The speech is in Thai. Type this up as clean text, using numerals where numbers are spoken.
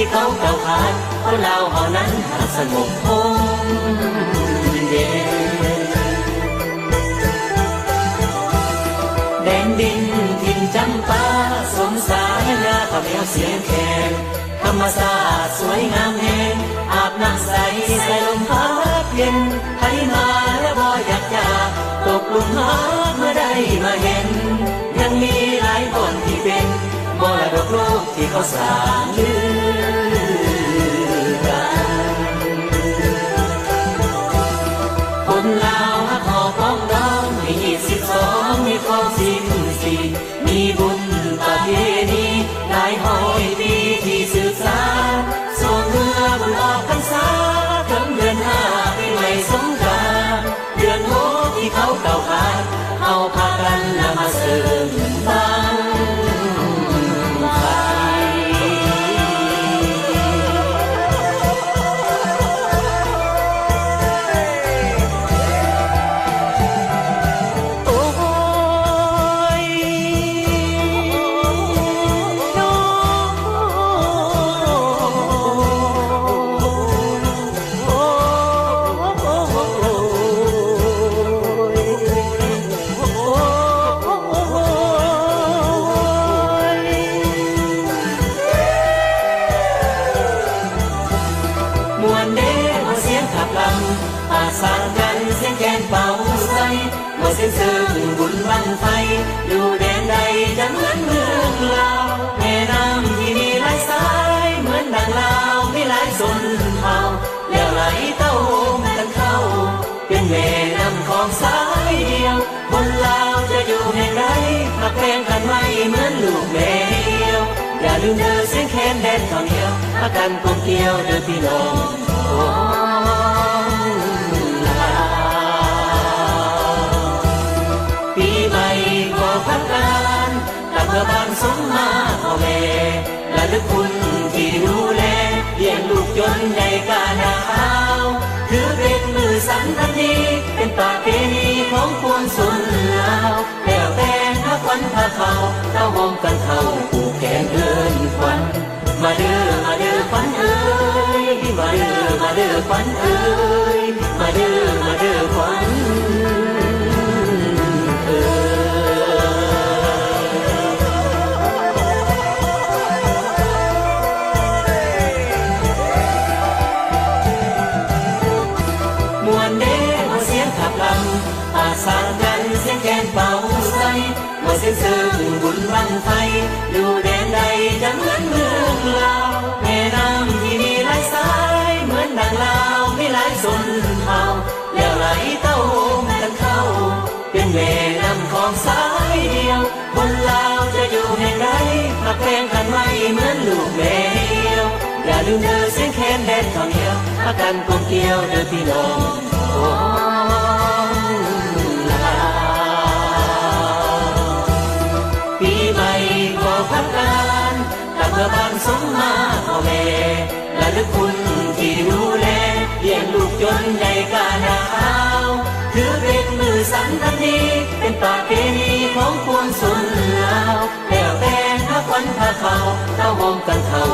ที่เขาเก่าขานคนลาวเฮานั้นหาสงบคงเย็นแดนดินถิ่นจำปาสมสารยาข้าวเหนียวเสียงแคนธรรมศาสตร์สวยงามแห่งอาบน้ำใสใส่ลมพัดเย็นไทยมาและบ่อยากจากตกหลุมรักเมื่อได้มาเห็นยังมีหลายคนที่เป็นมรดกโลกที่เขาสร้างลือกันคนลาวฮักหอพ้องร้องมี22มีข้อ14มีบุญประเพณีหลายร้อยปีที่สืบสานส่งเรือบุญออกพรรษาถึงเดือน5ปีใหม่สงกรานต์เดือน6ที่เขาเก่าขานเอาพากันนำมาเสริมบังมวนเด้อเสียงขับลำอาสานกันเสียงแคนเป่าใส่ว่าเสียงเสริมบุญบังไฟอยู่แดนใดจะเหมือนเมืองลาวแม่น้ำที่มีหลายสายเหมือนดังลาวมีหลายสนเผ่าแล้วไหลเต้าโฮมกันเข้าเป็นแม่น้ำของสายเดียวคนลาวจะอยู่แห่งใดหักแพงกันไม่เหมือนลูกแม่เดียวอย่าลืมเด้อเสียงแคนแดนข้าวเหนียวอากันกลมเกลียวเด้อพี่น้องปีใหม่ขอพักการกลับเมื่อบ้านสมมาพ่อแม่และลึกคุณที่ดูแลเลี้ยงลูกจนใหญ่กาหนาวถือเป็นมือสันทันดีเป็นประเพณีของคนส่วนลาวแล้วแต่ถ้าควันพาเขาเต้าหอมกันเข้าผูกแขนเดินควันมาเด้อควันเอ้ยมาเด้อควันเอ้ยมาเด้อควันเอ้ยมวนเด้อเสียงขับลำอาสานกันเสียงแคนเป่าใส่ว่าเสียงเสริมบุญบังไฟอยู่แดนใดจะเหมือนเมืองลาวแม่น้ำที่มีหลายสายเหมือนดังลาวมีหลายสนเผ่าแล้วไหลเต้าโฮมกันเข้าเป็นแม่น้ำของสายเดียวคนลาวจะอยู่แห่งใดหักแพงกันไม่เหมือนลูกแม่เดียวอย่าลืมเด้อเสียงแคนแดนข้าวเหนียวอากันกลมเกลียวเด้อพี่น้องปีใหม่ขอพักการกลับเมื่อบ้านสมมาพ่อแม่และลึกคุณที่ดูแลเลี้ยงลูกจนใหญ่กาหนาวถือเป็นมือสันทันดีเป็นประเพณีของคนส่วนลาวแล้วแต่ถ้าควันพาเขาเต้าหอมกันเข้า